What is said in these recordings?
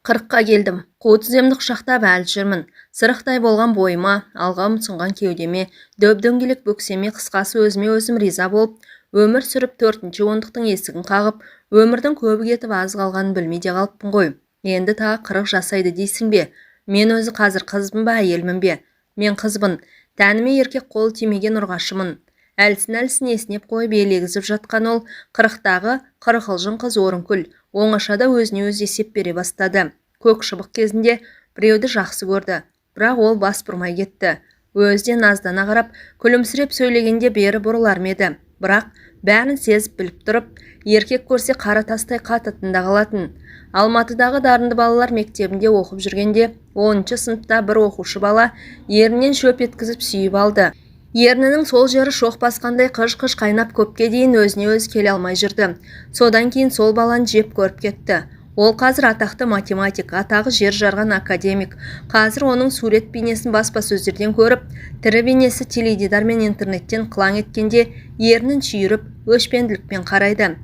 Қырыққа келдім. Қу тіземді құшақтап әлі жүрмін. Сырықтай болған бойыма, алға ұмсынған кеудеме, дөп-дөңгелек бөксеме, қысқасы өзіме өзім риза болып, өмір сүріп 4-ші ондықтың есігін қағып, өмірдің көбі кетіп аз қалғанын білмей де қалыппын ғой. Енді тағы 40 жасайды дейсің бе? Мен өзі қазір қызбын ба, әйелмін бе? Мен қызбын. Тәніме еркек қолы тимеген ұрғашымын. Әлсін есінеп қойып елегізіп жатқан ол 40-тағы 40 қыз Орынкүл оңашада өзіне өз есеп бере бастады. Көк шыбық кезінде біреуді жақсы көрді, бірақ ол бас бұрмай кетті. Өзі де наздана қарап, күлімсіреп сөйлегенде бері бұрылар ма еді. Бірақ бәрін сезіп біліп тұрып, еркек көрсе қара тастай қатытында қалатын. Алматыдағы дарынды балалар мектебінде оқып жүргенде 10-ші сыныпта бір оқушы бала ерінен шөп еткізіп сүйіп алды. Ернінің сол жері шоқ басқандай қыж-қыж қайнап көпке дейін өзіне өзі келе алмай жүрді. Содан кейін сол баланы жеп көріп кетті. Ол қазір атақты математик, атағы жер жарған академик. Қазір оның сурет бейнесін баспасөздерден көріп, тірі бейнесі теледидар мен интернеттен қылаң еткенде ернін шүйіріп, өшпенділікпен қарайды.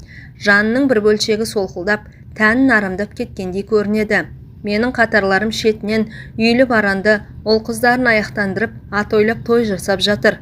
Жанының бір бөлшегі солқылдап, тәнін арамдап кеткендей көрінеді. Менің қатарларым шетінен үйлі баранды, ол қыздарын аяқтандырып, ат ойлап той жасап жатыр.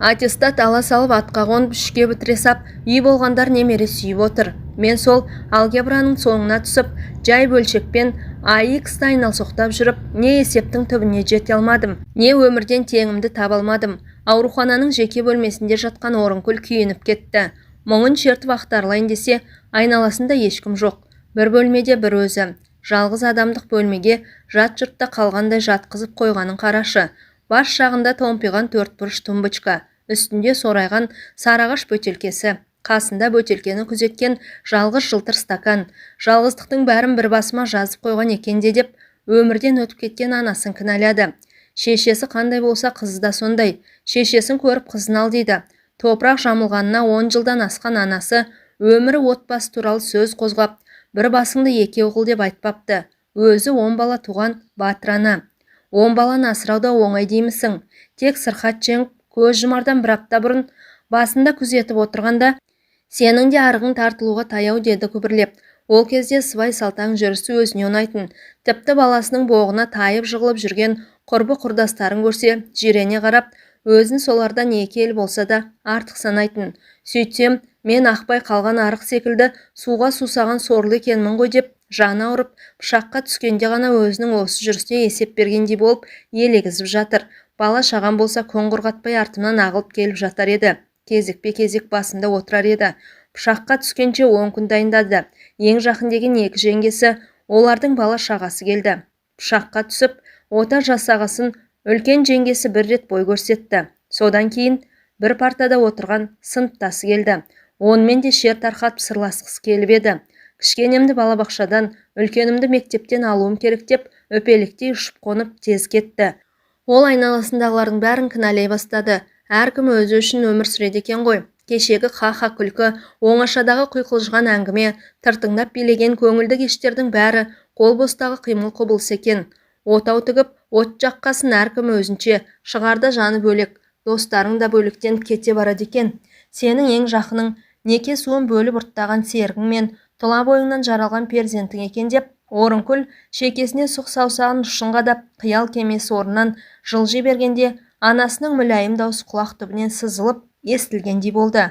Аттестат ала салып атқа қонып үшке бітіре сап, үй болғандар немере сүйіп отыр. Мен сол алгебраның соңына түсіп, жай бөлшекпен AX-ті айналсоқтап жүріп, не есептің түбіне жете алмадым, не өмірден теңімді таба алмадым. Аурухананың жеке бөлмесінде жатқан Орынкүл күйініп кетті. Мұңын шертіп ақтарылайын десе, айналасында ешкім жоқ. Бір бөлмеде бір өзі. Жалғыз адамдық бөлмеге жат жұртта қалғандай жатқызып қойғанын қарашы. Бас жағында томпиған 4 бұрыш тумбочка, үстінде сорайған сарағаш бөтелкесі, қасында бөтелкені күзеткен жалғыз жылтыр стакан. Жалғыздықтың бәрін бір басыма жазып қойған екенде деп, өмірден өтіп кеткен анасын кінәлады. Шешесі қандай болса қызы да сондай. Шешесін көріп қызын ал дейді. Топырақ жамылғанына 10 жылдан асқан анасы өмірі отбасы туралы сөз қозғап, бір басыңды екеу қыл деп айтпапты. Өзі 10 бала туған батыр ана. 10 баланы асырауда оңай деймісің? Тек сырқат жеңіп, көз жұмардан бір апта бұрын басында күзетіп отырғанда, сенің де арығың тартылуға таяу деді күбірлеп. Ол кезде сыбай салтаң жүрісі өзіне ұнайтын. Тіпті баласының боғына тайып жығылып жүрген құрбы құрдастарын көрсе, жирене қарап, өзін солардан екі ел болса да артық санайтын. Сөйтсем, мен ақпай қалған арық секілді суға сусаған сорлы екенмін ғой деп, жаны ауырып, пышаққа түскенде ғана өзінің осы жүрісіне есеп бергендей болып елегізіп жатыр. Бала шаған болса көң құрғатпай артымнан ағылып келіп жатар еді. Кезекпе-кезек басында отырар еді. Пышаққа түскенше 10 күн дайындады. Ең жақын деген 2 жеңгесі, олардың бала шағасы келді. Пышаққа түсіп, ота жасағасын үлкен жеңгесі бір рет бой көрсетті. Содан кейін бір партада отырған сыныптасы келді. Онымен де шер тарқатып сырласқысы келіп еді. Кішкенемді балабақшадан, үлкенімді мектептен алуым керек деп, өпеліктей ұшып қонып тез кетті. Ол айналасындағылардың бәрін кінәлай бастады. Әркім өзі үшін өмір сүреді екен ғой. Кешегі ха-ха күлкі, оңашадағы құйқылжыған әңгіме, тыртыңдап билеген көңілді кештердің бәрі қол бостағы қимыл құбылыс екен. Отау тігіп, от жаққасын әркім өзінше, шығарда жаны бөлек, достарың да бөліктен кете барады екен. Сенің ең жақының неке суын бөліп ұрттаған серігің мен тұла бойыңнан жаралған перзентің екен деп, Орынкүл шекесіне сұқ саусағын ұшын қадап, қиял кемесі орнынан жылжи бергенде, анасының мүләйім даусы құлақ түбінен сызылып, естілгендей болды.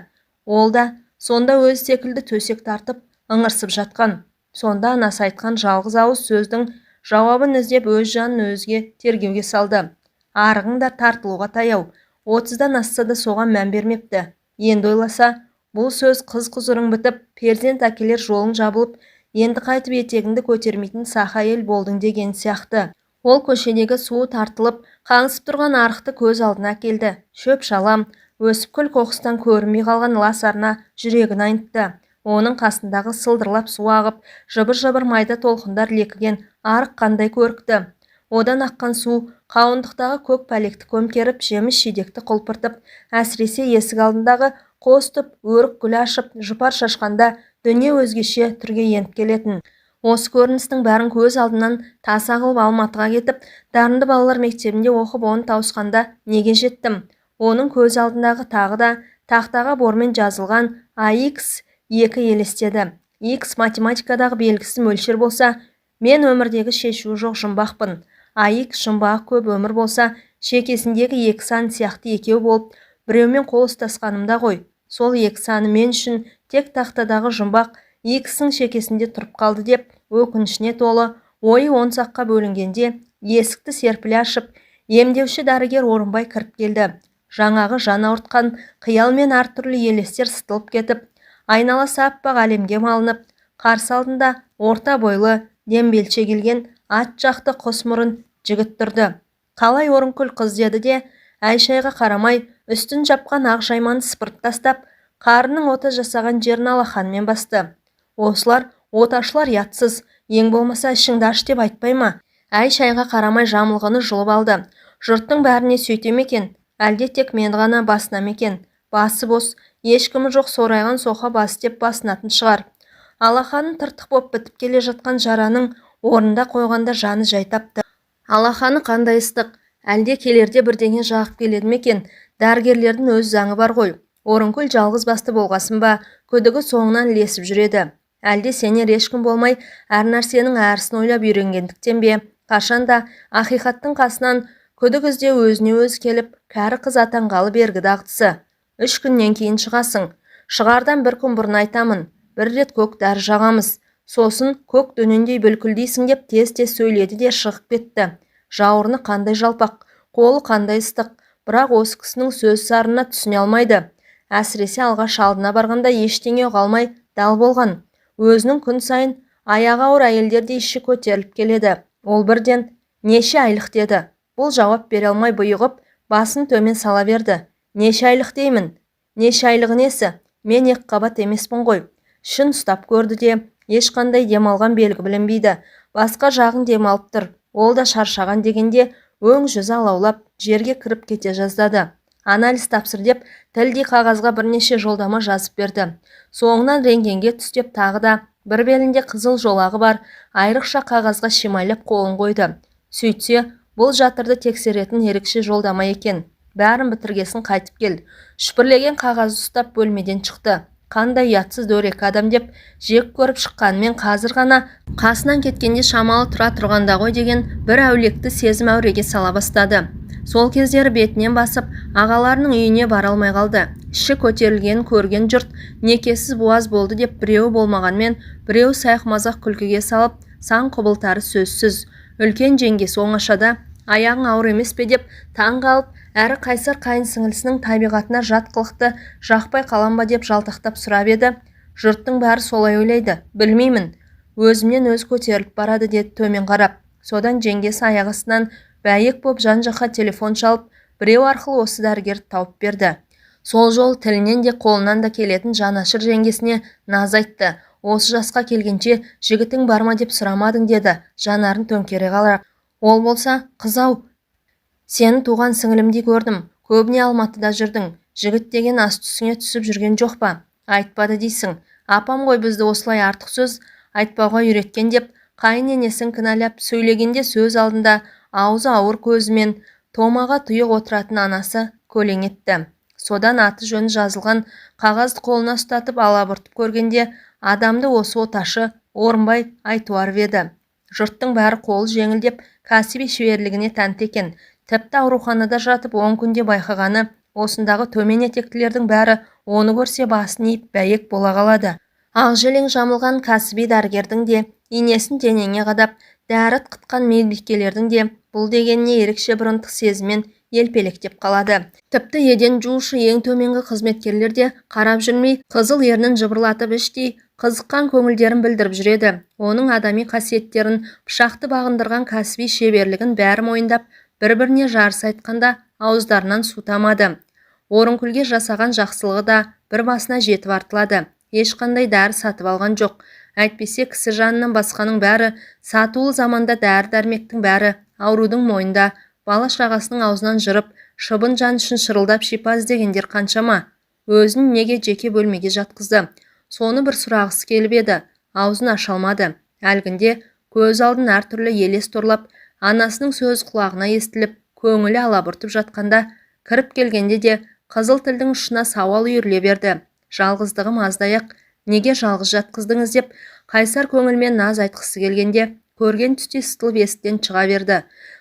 Ол да сонда өзі секілді төсек тартып, ыңырсып жатқан. Сонда анасы айтқан жалғыз ауыз сөздің жауабын іздеп өз жанын өзге тергеуге салды. Арығың да тартылуға таяу. 30-дан асса да соған мән бермепті. Енді ойласа, бұл сөз қыз құзырың бітіп, перзент әкелер жолың жабылып, енді қайтып етегіңді көтермейтін саха ел болдың деген сияқты. Ол көшедегі суы тартылып, қаңсып тұрған арықты көз алдына келді. Шөп шалам, өсіп күл қоқыстан көрінбей қалған лас арна жүрегін айнытты. Оның қасындағы сылдырлап су ағып, жыбыр-жыбыр майда толқындар лекіген арық қандай көрікті. Одан аққан су қауындықтағы көк пәлекті көмкеріп, жеміс жидекті құлпыртып, әсіресе есік алдындағы қос түп өрік гүл ашып, жұпар шашқанда дүние өзгеше түрге еніп келетін. Осы көріністің бәрін көз алдынан таса қылып Алматыға кетіп, дарынды балалар мектебінде оқып оны тауысқанда неге жеттім? Оның көз алдындағы тағы да тақтаға бормен жазылған AX2 елестеді. X математикадағы белгісіз мөлшер болса, Мен өмірдегі шешуі жоқ жұмбақпын. Айық жұмбағы көп өмір болса, шекесіндегі екі сан сияқты екеу болып, біреумен қол ұстасқанымда ғой. Сол екі саны мен үшін тек тақтадағы жұмбақ екісінің шекесінде тұрып қалды деп, өкінішіне толы, ойы он саққа бөлінгенде, есікті серпіле ашып, емдеуші дәрігер Орынбай кіріп келді. Жаңағы жан ауыртқан қиял мен әртүрлі елестер сытылып кетіп, айналасы аппақ әлемге малынып, қарсы алдында орта бойлы, дембелше келген ат жақты құс мұрын жігіт тұрды. Қалай Орынкүл қыз деді де, Айшайға қарамай, үстін жапқан ақ жайманы сыпырып тастап, қарының ота жасаған жерін алақанымен басты. Осылар оташылар ятсыз, ең болмаса ішіңді аш деп айтпай ма? Айшайға қарамай жамылғыны жұлып алды. Жұрттың бәріне сөйте ме екен? Әлде тек мен ғана басына ме екен? Басы бос, ешкімі жоқ сорайған соқа басы деп басынатын шығар. Алақанын тыртық боп бітіп келе жатқан жараның орнында қойғанда жаны жай тапты. Алақаны қандай ыстық, әлде келерде бірдеңе жағып келеді ме екен? Дәрігерлердің өз заңы бар ғой. Орынкүл жалғыз басты болғасын ба, күдігі соңынан ілесіп жүреді. Әлде сенер ешкім болмай, әр нәрсенің әрісін ойлап үйренгендіктен бе, қашанда ақиқаттың қасынан күдік іздеу өзіне өзі келіп, кәрі қыз атанғалы бергі дағдысы. 3 күннен кейін шығасың. Шығардан бір күн бұрын айтамын. Бір рет көк дәрі жағамыз. Сосын көк дөнендей бүлкілдейсің деп тез-тез сөйледі де шығып кетті. Жауырыны қандай жалпақ, қолы қандай ыстық, бірақ осы кісінің сөз сарына түсіне алмайды. Әсіресе алғаш алдына барғанда ештеңе қалмай дал болған. Өзінің күн сайын аяғы ауыр әйелдерде іші көтеріліп келеді. Ол бірден неше айлық деді. Бұл жауап бере алмай бұйығып, басын төмен сала берді. Неше айлық деймін? Неше айлығы несі? Мен екі қабат емеспін ғой. Шын ұстап көрді де, ешқандай демалған белгі білінбейді. Басқа жағын демалып тұр. Ол да шаршаған дегенде өң жүзі алаулап, жерге кіріп кете жаздады. Анализ тапсыр деп, тілдей қағазға бірнеше жолдама жазып берді. Соңынан рентгенге түстеп тағы да бір белінде қызыл жолағы бар айрықша қағазға шимайлап қолын қойды. Сөйтсе, бұл жатырды тексеретін ерекше жолдама екен. Бәрін бітіргесін қайтып кел. Шүпірлеген қағазды ұстап бөлмеден шықты. Қандай ұятсыз дөрекі адам деп жек көріп шыққанымен қазір ғана қасынан кеткенде шамалы тұра тұрғанда ғой деген бір әулекті сезім әуреге сала бастады. Сол кездері бетінен басып, ағаларының үйіне бара алмай қалды. Іші көтерілген көрген жұрт некесіз буаз болды деп біреуі болмағанмен, біреуі сайық-мазақ күлкіге салып, сан құбылтары сөзсіз. Үлкен жеңгесі оңашада аяғың ауыр емес пе деп таң қалып, әрі қайсар қайын сіңілісінің табиғатына жат қылықты жақпай қалам ба деп жалтақтап сұрап еді. Жұрттың бәрі солай ойлайды. Білмеймін. Өзімнен өз көтеріліп барады деді төмен қарап. Содан жеңгесі аяқ астынан бәйек боп жан-жаққа телефон шалып, біреу арқылы осы дәрігерді тауып берді. Сол жол тілінен де қолынан да келетін жанашыр жеңгесіне наз айтты. Осы жасқа келгенше жігітің бар ма деп сұрамадың деді, жанарын төңкере қалар. Ол болса, қыз-ау, сені туған сіңілімдей көрдім. Көбіне Алматыда жүрдің. Жігіт деген ас түсіңе түсіп жүрген жоқ па? Айтпады дейсің. Апам ғой бізді осылай артық сөз айтпауға үйреткен деп, қайын енесін кінәлап сөйлегенде сөз алдында аузы ауыр көзімен томаға тұйық отыратын анасы көлең етті. Содан аты жөні жазылған қағазды қолына ұстатып алабұртып көргенде адамды осы оташы Орынбай Айтуаров еді. Жұрттың бәрі қолы жеңілдеп кәсіби шеберлігіне тәнті екен. Тіпті ауруханада жатып 10 күнде байқағаны, осындағы төмен етектілердің бәрі оны көрсе басын иіп бәйек бола қалады. Ақжелең жамылған кәсіби дәрігердің де, инесін денеңе қадап, дәріт қытқан медбикелердің де бұл дегеніне ерекше бір ынтық сезіммен елпелектеп қалады. Тіпті еден жуушы ең төменгі қызметкерлер де қарап жүрмей, қызыл ернін жыбырлатып іштей қызыққан көңілдерін білдіріп жүреді. Оның адами қасиеттерін, пышақты бағындырған кәсіби шеберлігін бәрі мойындап, бір-біріне жарыс айтқанда ауыздарынан су тамады. Орынкүлге жасаған жақсылығы да бір басына жетіп артылады. Ешқандай дәрі сатып алған жоқ. Әйтпесе кісі жанынан басқаның бәрі, сатулы заманда дәрі-дәрмектің бәрі аурудың мойнында, бала шағасының аузынан жырып, шыбын жан үшін шырылдап шипа іздегендер қаншама. Өзін неге жеке бөлмеге жатқызды? Соны бір сұрағысы келіп еді, аузын аша алмады. Әлгінде көз алдын әртүрлі елес торлап, анасының сөз құлағына естіліп, көңілі алабұртып жатқанда, кіріп келгенде де қызыл тілдің ұшына сауал үйіріле берді. Жалғыздығым аздаяқ, неге жалғыз жатқыздыңыз деп, қайсар көңілмен наз айтқысы келгенде, көрген түсте сытылып есіктен шыға берді.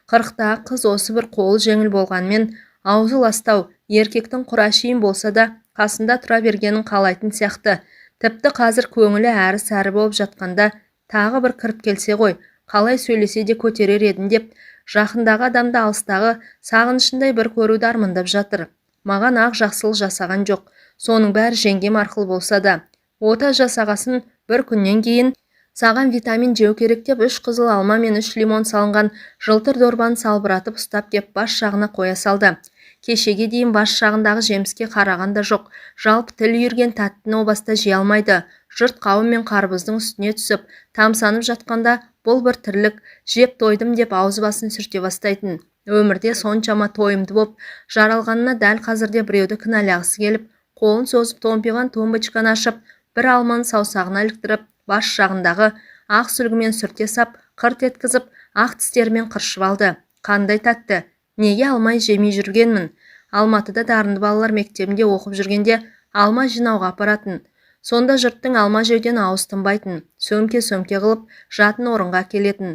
Қырықтағы қыз осы бір қолы жеңіл болғанмен аузы ластау, еркектің құрашиын болса да қасында тұра бергенін қалайтын сияқты. Тіпті қазір көңілі әрі-сәрі болып жатқанда тағы бір кіріп келсе ғой, қалай сөйлесе де көтерер едім деп, жақындағы адамды алыстағы сағынышындай бір көруді армандап жатыр. Маған ақ жақсылық жасаған жоқ. Соның бәрі жеңгем арқылы болса да. Ота жасағасын бір күннен кейін саған витамин жеу керек деп 3 қызыл алма мен 3 лимон салынған жылтыр дорбаны салбыратып ұстап кеп бас жағына қоя салды. Кешеге дейін бас жағындағы жеміске қараған да жоқ. Жалпы тіл үйірген тәттіні о баста жей алмайды. Жұрт қауым мен қарбыздың үстіне түсіп, тамсанып жатқанда бұл бір тірлік, жеп тойдым деп аузы басын сүрте бастайтын. Өмірде соншама тойымды боп, жаралғанына дәл қазірде біреуді кінәлағысы келіп, қолын созып томпиған тумбочканы ашып, бір алманы саусағына іліктіріп, бас жағындағы ақ сүлгімен сүрте сап, қырт еткізіп, ақ тістерімен қыршып алды. Қандай тәтті! Неге алмай жемей жүргенмін? Алматыда дарынды балалар мектебінде оқып жүргенде алма жинауға апаратын. Сонда жұрттың алма жеуден ауыз тынбайтын, сөмке-сөмке қылып жатын орынға келетін.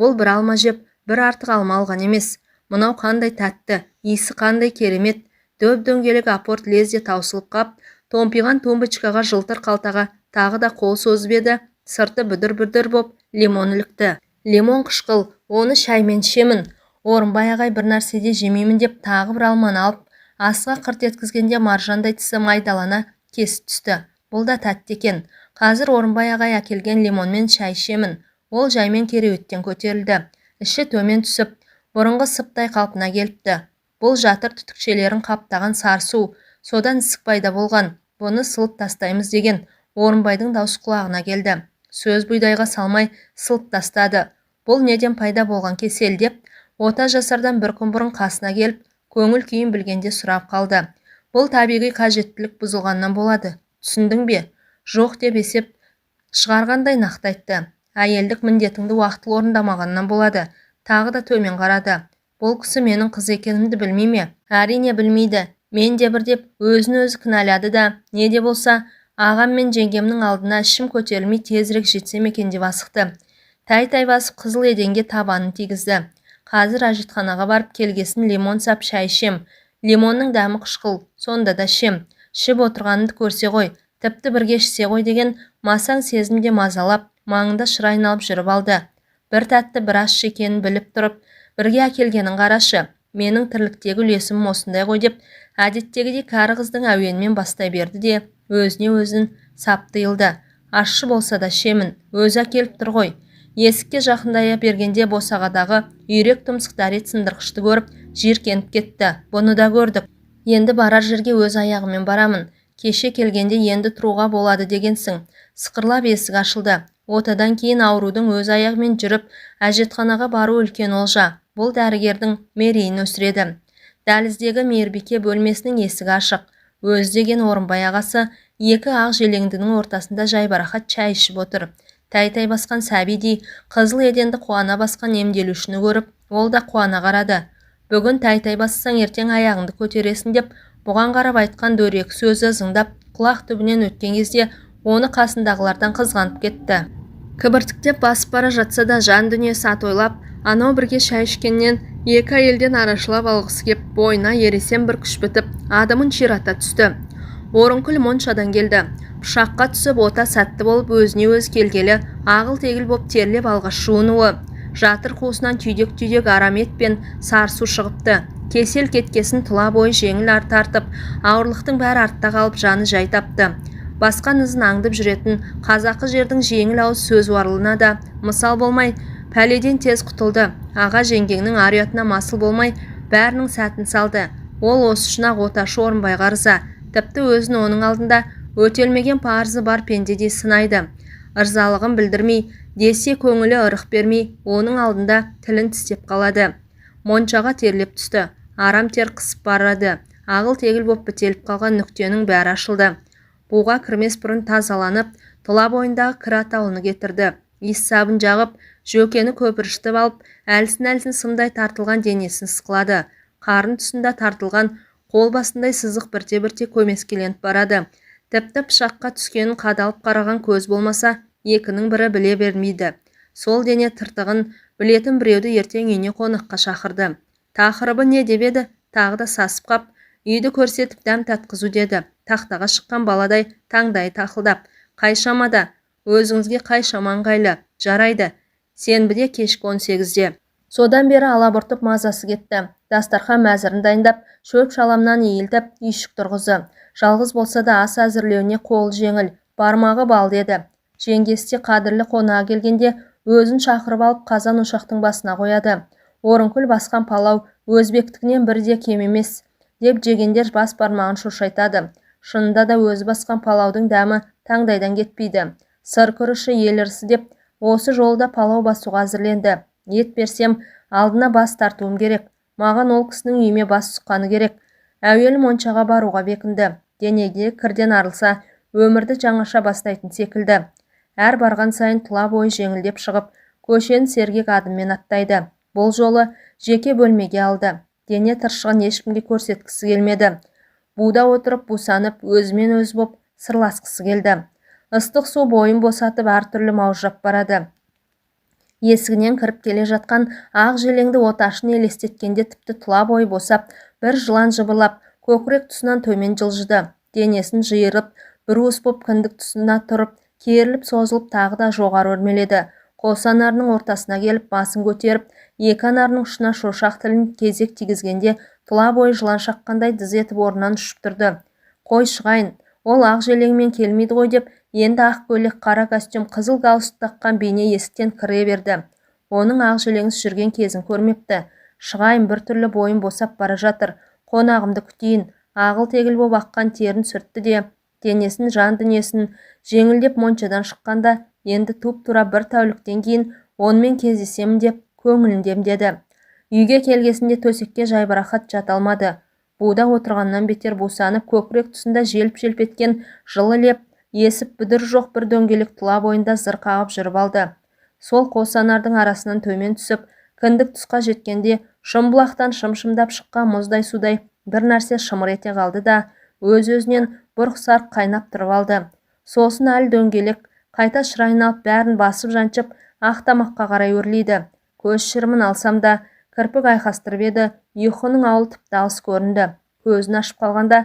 Бұл бір алма жеп, бір артық алма алған емес. Мынау қандай тәтті, иісі қандай керемет. Дөп-дөңгелек апорт лезде таусылып қап, томпиған тумбочкаға жылтыр қалтаға тағы да қол созып еді, сырты бүдір-бүдір боп лимон ілікті. Лимон қышқыл, оны шаймен ішемін. Орынбай ағай бір нәрседе жемеймін деп тағы бір алманы алып, асыға қырт еткізгенде маржандай тісі майдалана кесіп түсті. Бұл да тәтті екен. Қазір Орынбай ағай әкелген лимонмен шай ішемін. Ол жаймен кереуеттен көтерілді. Іші төмен түсіп, бұрынғы сыптай қалпына келіпті. Бұл жатыр түтікшелерін қаптаған сарсу, содан ісік пайда болған. Бұны сылып тастаймыз деген Орынбайдың даусы құлағына келді. Сөз бұйдайға салмай сылып тастады. Бұл неден пайда болған кесел деп, ота жасардан бір күн бұрын қасына келіп, көңіл күйін білгенде сұрап қалды. Бұл табиғи қажеттілік бұзылғаннан болады. Түсіндің бе? Жоқ деп есеп шығарғандай нақты айтты. Әйелдік міндетіңді уақытылы орындамағаннан болады. Тағы да төмен қарады. Бұл кісі менің қыз екенімді білмей ме? Әрине білмейді. Мен де бір деп өзін-өзі кінәлады да, не де болса, ағам мен жеңгемнің алдына ішім көтерілмей тезірек жетсем екен деп асықты. Тай-тай басып қызыл еденге табанын тигізді. Қазір әжетханаға барып келгесін лимон сап шай ішем. Лимонның дәмі қышқыл, сонда да ішем. Ішіп отырғанымды көрсе ғой, тіпті бірге ішсе ғой деген масаң сезімде мазалап, маңында шыр айналып жүріп алды. Бір тәтті бір ащы екенін біліп тұрып, бірге әкелгенін қарашы. Менің тірліктегі үлесім осындай ғой деп, әдеттегідей кәрі қыздың әуенімен бастай берді де, өзіне өзін сап тыйылды. Ащы болса да ішемін, өзі әкеліп тұр ғой. Есікке жақындая бергенде босағадағы үйрек тұмсық дәрет сындырғышты көріп, жиіркеніп кетті. Бұны да көрдік. Енді барар жерге өз аяғымен барамын. Кеше келгенде енді тұруға болады дегенсің. Сықырлап есік ашылды. Отадан кейін аурудың өз аяғымен жүріп, әжетханаға бару үлкен олжа. Бұл дәрігердің мерейін өсіреді. Дәліздегі мейірбике бөлмесінің есігі ашық. Өз деген Орынбай ағасы екі ақ желеңдінің ортасында жайбарақат шай ішіп отыр. Тай-тай басқан сәбидей қызыл еденді қуана басқан емделушіні көріп, ол да қуана қарады. Бүгін тай-тай бассаң ертең аяғыңды көтересің деп, бұған қарап айтқан дөрекі сөзі зыңдап, құлақ түбінен өткен кезде оны қасындағылардан қызғанып кетті. Кібіртіктеп басып бара жатса да жан дүниесі атойлап, анау бірге шай ішкеннен екі әйелден арашылап алғысы кеп, бойына ересен бір күш бітіп, адымын ширата түсті. Орынкүл моншадан келді. Пышаққа түсіп ота сәтті болып өзіне өз келгелі, ағыл-тегіл боп терлеп алғаш жуынуы. Жатыр қуысынан түйдек-түйдек арам ет пен сарсу шығыпты. Кесел кеткесін тұла бойы жеңіл тартып, ауырлықтың бәрі артта қалып жаны жай тапты. Басқан ізін аңдып жүретін қазақы жердің жеңіл ауыз сөз уарлығына да мысал болмай, пәледен тез құтылды. Аға жеңгеңнің ар-ұятына масыл болмай, бәрінің сәтін салды. Ол осы үшін ақ оташы Орынбайға ырза. Тіпті өзін оның алдында өтелмеген парызы бар пендедей сынайды. Ырзалығын білдірмей, десе көңілі ырық бермей, оның алдында тілін тістеп қалады. Моншаға терлеп түсті. Арам тер қысып барады. Ағыл-тегіл боп бітеліп қалған нүктенің бәрі ашылды. Буға кірмес бұрын тазаланып, тұла бойындағы кір атаулыны кетірді. Иіс сабын жағып, жөкені көпіріштіп алып, әлсін-әлсін сымдай тартылған денесін сықылады. Қарын тұсында тартылған қол басындай сызық бірте-бірте көмескеленіп барады. Тіпті пышаққа түскенін қадалып қараған көз болмаса, екінің бірі біле бермейді. сол дене тыртығын білетін біреуді ертең үйіне қонаққа шақырды. Тақырыбы не деп еді, тағы да сасып қап, үйді көрсетіп дәм татқызу деді. Тақтаға шыққан баладай таңдай тақылдап, қай шамада, өзіңізге қай шама ыңғайлы, жарайды, сенбіде кешкі 18-де. Содан бері алабұртып мазасы кетті. Дастархан мәзірін дайындап, шөп шаламнан иілтіп, үйшік тұрғызы. Жалғыз болса да ас әзірлеуіне қол жеңіл, бармағы бал деді. Жеңгесі қадірлі қонаға келгенде өзін шақырып алып қазан ошақтың басына қояды. Орынкүл басқан палау өзбектікінен бірде кем емес, деп жегендер бас бармағын шошайтады. Шынында да өзі басқан палаудың дәмі таңдайдан кетпейді. Сыр күріші ел ырысы деп осы жолда палау басуға әзірленді. Ет берсем, алдына бас тартуым керек. Маған ол кісінің үйіме бас сұққаны керек. Әуелі моншаға баруға бекінді. Денеге кірден арылса, өмірді жаңаша бастайтын секілді. Әр барған сайын тұла бойы жеңілдеп шығып, көшені сергек адыммен аттайды. Бұл жолы жеке бөлмеге алды. Дене тыршығын ешкімге көрсеткісі келмеді. Буда отырып, бусанып, өзімен өз боп сырласқысы келді. Ыстық су бойын босатып әртүрлі маужырап барады. Есігінен кіріп келе жатқан ақ желеңді оташын елестеткенде тіпті тұла бойы босап, бір жылан жыбырлап, көкірек тұсынан төмен жылжыды. Денесін жиырып, бір уыс боп кіндік тұсына тұрып, керіліп созылып тағы да жоғары өрмеледі. Қос анарының ортасына келіп, басын көтеріп, екі анарының ұшына шошақ тілін кезек тигізгенде тұла бойы жылан шаққандай дыз етіп орнынан ұшып тұрды. Қой шығайын, ол ақ желеңмен келмейді ғой деп, енді ақ көйлек, қара костюм, қызыл галстук таққан бейне есіктен кіре берді. Оның ақ желеңсіз жүрген кезін көрмепті. Шығайын, біртүрлі бойын босап бара жатыр. Қонағымды күтейін. Ағыл тегіл боп аққан терін сүртті де, денесін, жан дүниесін жеңілдеп моншадан шыққанда, енді туп-тура бір тәуліктен кейін онымен кездесемін деп көңілін демдеді. Үйге келгесінде төсекке жайбарақат жата алмады. Буда отырғаннан бетер бусанып, көкірек тұсында желп-желп еткен жылы леп, есіп бүдір жоқ бір дөңгелек тұла бойында зыр қағып жүріп алды. Сол қос анардың арасынан төмен түсіп, кіндік тұсқа жеткенде шымбұлақтан шым-шымдап шыққан мұздай судай бір нәрсе шымыр ете қалды да, өз-өзінен бұрқ-сарқ қайнап тұрып алды. Сосын әлі дөңгелек қайта шырайын алып бәрін басып жаншып, ақ тамаққа қарай өрлейді. Көз шырымын алсам да, кірпік айқастырып еді, ұйқының ауыл тіпті алыс көрінді. Көзін ашып қалғанда,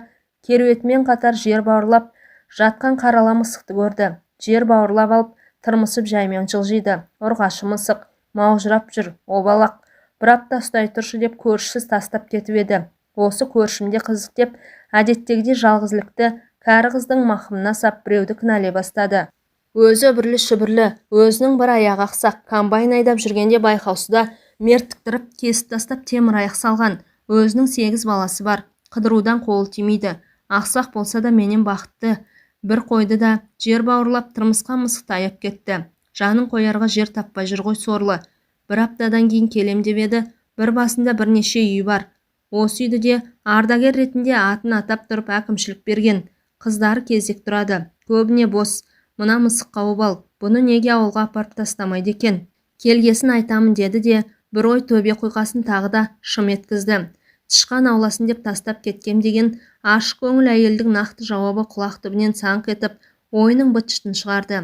керуетімен қатар жер бауырлап жатқан қарала мысықты көрді. Жер бауырлап алып, тырмысып жаймен жылжиды. Ұрғашы мысық, маужырап жүр, обалақ. Бір апта ұстай тұршы деп көршісіз тастап кетіп еді. Осы көршімде қызық деп, әдеттегідей жалғызлікті кәрі қыздың мақымына сап біреуді кінәлай бастады. Өзі үбірлі-шүбірлі, өзінің бір аяғы ақсақ, комбайн айдап жүргенде байқаусызда мертіктіріп, кесіп тастап темір аяқ салған. Өзінің 8 баласы бар, қыдырудан қолы тимейді. Ақсақ болса да менен бақытты. Бір қойды да жер бауырлап тырмысқан мысықты аяп кетті. Жанын қоярға жер таппай жүр ғой сорлы. Бір аптадан кейін келем деп еді, бір басында бірнеше үйі бар. Осы үйді де ардагер ретінде атын атап тұрып әкімшілік берген. Қыздары кезек тұрады. Көбіне бос. Мына мысыққа обал. Бұны неге ауылға апарып тастамайды екен? Келгесін айтамын деді де, бір ой төбе қойқасын тағы да шым еткізді. Тышқан ауласын деп тастап кеткем деген ашық көңіл әйелдің нақты жауабы құлақ түбінен саңқ етіп, ойының быт-шытын шығарды.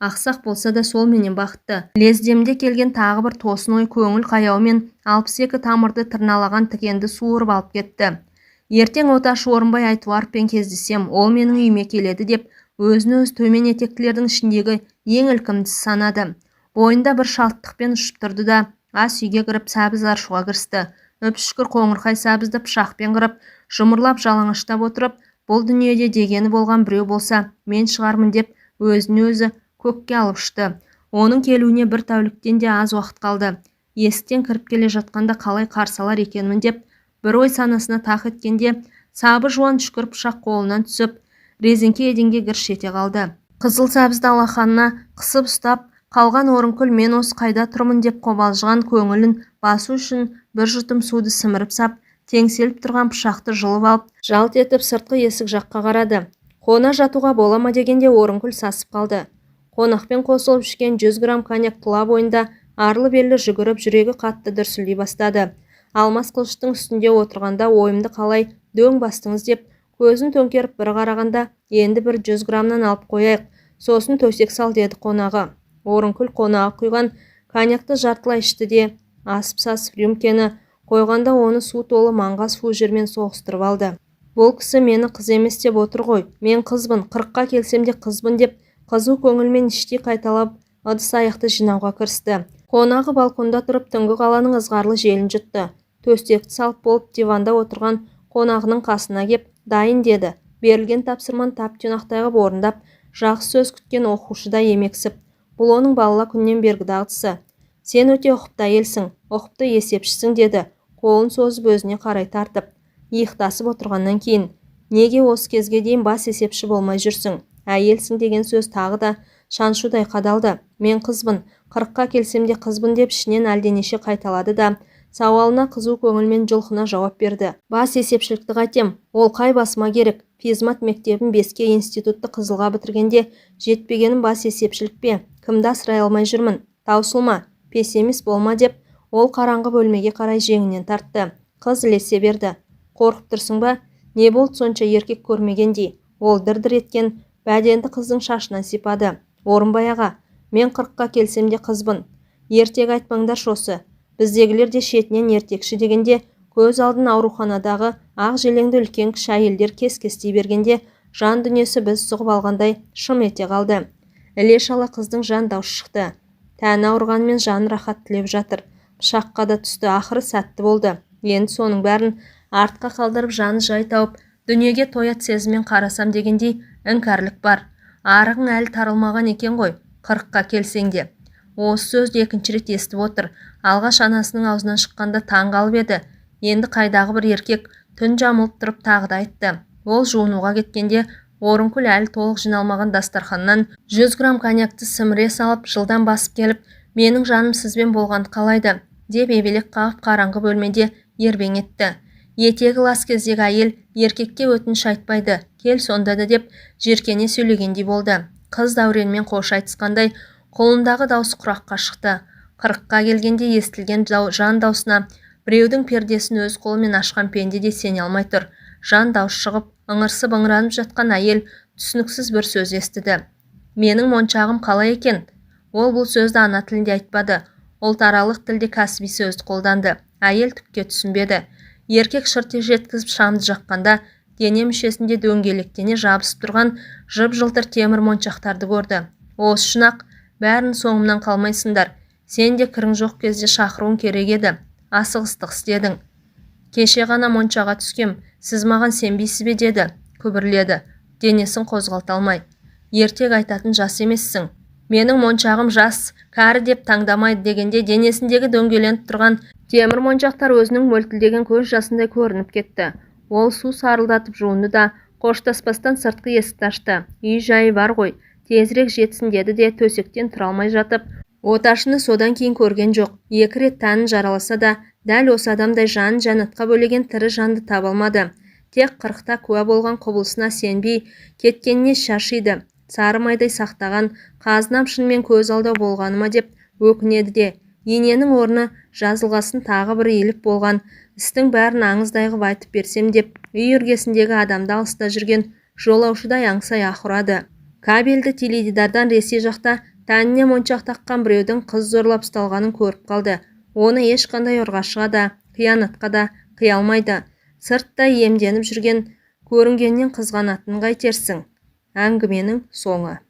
Ақсақ болса да сол менен бақытты. Лездемде келген тағы бір тосын ой көңіл қаяумен 62 тамырды тырналаған тікенді суырып алып кетті. Ертең оташы Орынбай Айтуаровпен кездесем, ол менің үйіме келеді деп, өзін-өз төмен етектілердің ішіндегі ең ілкімдісі санады. Бойында бір шалттықпен ұшып тұрды да, ас үйге кіріп сәбіз аршуға кірісті. Үп-шүкір қоңырқай сәбізді пышақпен қырып, жұмырлап жалаңаштап отырып, бұл дүниеде дегені болған біреу болса, мен шығармын деп, өзін-өзі көкке алып ұшты. Оның келуіне бір тәуліктен де аз уақыт қалды. Есіктен кіріп келе жатқанда қалай қарсалар екенмін деп, бір ой санасына тақ еткенде, сабы жуан шүкір пышақ қолынан түсіп, резеңке еденге гірш ете қалды. Қызыл сәбізді алақанына қысып ұстап қалған Орынкүл мен осы қайда тұрмын деп қобалжыған көңілін басу үшін бір жұтым суды сіміріп сап, теңселіп тұрған пышақты жұлып алып, жалт етіп сыртқы есік жаққа қарады. Қона жатуға бола ма дегенде Орынкүл сасып қалды. Қонақпен қосылып ішкен 100 грамм коньяк тұла бойында арлы-берлі жүгіріп, жүрегі қатты дүрсілдей бастады. Алмас қылыштың үстінде отырғанда ойымды қалай дөң бастыңыз деп, көзін төңкеріп бір қарағанда, енді бір 100 граммнан алып қояйық, сосын төсек сал деді қонағы. Орынкүл қонағы құйған коньякты жартылай ішті де асып-сасып рюмкені қойғанда оны су толы маңғаз фужермен соғыстырып алды. Бұл кісі мені қыз емес деп отыр ғой, мен қызбын, 40-қа келсем де қызбын деп қызу көңілмен іштей қайталап ыдыс-аяқты жинауға кірісті. Қонағы балконда тұрып түнгі қаланың ызғарлы желін жұтты. Төстекті салып болып диванда отырған қонағының қасына кеп дайын деді. Берілген тапсырманы тап-тұйнақтай ғып орындап, жақсы сөз күткен оқушыдай емексіп. Бұл оның балала күннен бергі дағдысы. Сен өте ұқыпты әйелсің, ұқыпты есепшісің деді, қолын созып өзіне қарай тартып. Иықтасып отырғаннан кейін, неге осы кезге дейін бас есепші болмай жүрсің? Әйелсің деген сөз тағы да шаншудай қадалды. Мен қызбын, 40-қа келсем де қызбын деп ішінен әлденеше қайталады да, сауалына қызу көңілмен жұлқына жауап берді. Бас есепшілікті қайтем, ол қай басыма керек? Физмат мектебін 5-ке, институтты Қызылға бітіргенде жетпегенім бас есепшілік пе? Кімді асырай алмай жүрмін? Таусылма, пессимист болма деп, ол қараңғы бөлмеге қарай жеңінен тартты. Қыз ілесе берді. Қорқып тұрсың ба? Не болды сонша еркек көрмегендей? Ол дір-дір еткен бәденді қыздың шашынан сипады. Орынбай аға, мен 40-қа келсем де қызбын. Ертек айтпаңдар шосы. Біздегілер де шетінен ертекші дегенде, көз алдын ауруханадағы ақ желеңді үлкен кіші әйелдер кес-кестей бергенде, жан дүниесі біз сұғып алғандай шым ете қалды. Іле-шала қыздың жан даусы шықты. Тәні ауырғанмен жаны рахат тілеп жатыр. Пышаққа да түсті, ақыры сәтті болды. Енді соның бәрін артқа қалдырып жаны жай тауып, дүниеге тоят сезіммен қарасам дегендей іңкәрлік бар. Арығың әлі тарылмаған екен ғой, 40-қа келсең де. Осы сөзді екінші рет естіп отыр. Алғаш анасының аузынан шыққанда таң қалып еді. Енді қайдағы бір еркек түн жамылып тұрып тағы да айтты. Ол жуынуға кеткенде Орынкүл әлі толық жиналмаған дастарханнан 100 грамм коньякты сіміре салып, жылдан басып келіп, менің жаным сізбен болғанды қалайды, деп ебелек қағып қараңғы бөлмеде ербең етті. Етегі лас кездегі әйел еркекке өтініш айтпайды, кел сонда да деп жеркене сөйлегендей болды. Қыз Дәуренмен қош айтысқандай қолындағы даусы құраққа шықты. 40-қа келгенде естілген жан даусына біреудің пердесін өз қолымен ашқан пенде де сене алмай тұр. Жан дауыс шығып, ыңырсып ыңыранып жатқан әйел түсініксіз бір сөз естіді. Менің моншағым қалай екен? Ол бұл сөзді ана тілінде айтпады. Ұлтаралық тілде кәсіби сөзді қолданды. Әйел түкке түсінбеді. Еркек шырт жеткізіп шамды жаққанда, дене мүшесінде дөңгелектене жабысып тұрған жып-жылтыр темір моншақтарды көрді. Осы шынақ, бәрін соңымнан қалмайсыңдар. Сен де кірің жоқ кезде шақыруың керек еді. Асығыстық істедің. Кеше ғана моншаға түскем, сіз маған сенбейсіз бе деді, күбірледі. Денесін қозғалта алмай. Ертек айтатын жас емессің. Менің моншағым жас, кәрі деп таңдамайды дегенде денесіндегі дөңгеленіп тұрған темір моншақтар өзінің мөлтілдеген көз жасындай көрініп кетті. Ол су сарылдатып жуынды да, қоштаспастан сыртқы есікті ашты. Үй жайы бар ғой, тезірек жетсін деді де төсектен тұра алмай жатып, оташыны содан кейін көрген жоқ. 2 рет тәнін жараласа да, дәл осы адамдай жанын жәннатқа бөлеген тірі жанды таба алмады. Тек 40-та куә болған құбылысына сенбей кеткеніне шашиды. Сары майдай сақтаған қазынам шынымен көз алдау болғаныма деп өкінеді де, ененің орны жазылғасын тағы бір иіліп болған істің бәрін аңыздай ғып айтып берсем деп, үй іргесіндегі адамды алыста жүрген жолаушыдай аңсай ақырады. Кабельді теледидардан Ресей жақта тәніне моншақ таққан біреудің қыз зорлап ұсталғанын көріп қалды. Оны ешқандай ұрғашыға да, қиянатқа да қия алмайды. Сырттай емденіп жүрген көрінгеннен қызғанатынын қайтерсің. Әңгіменің соңы.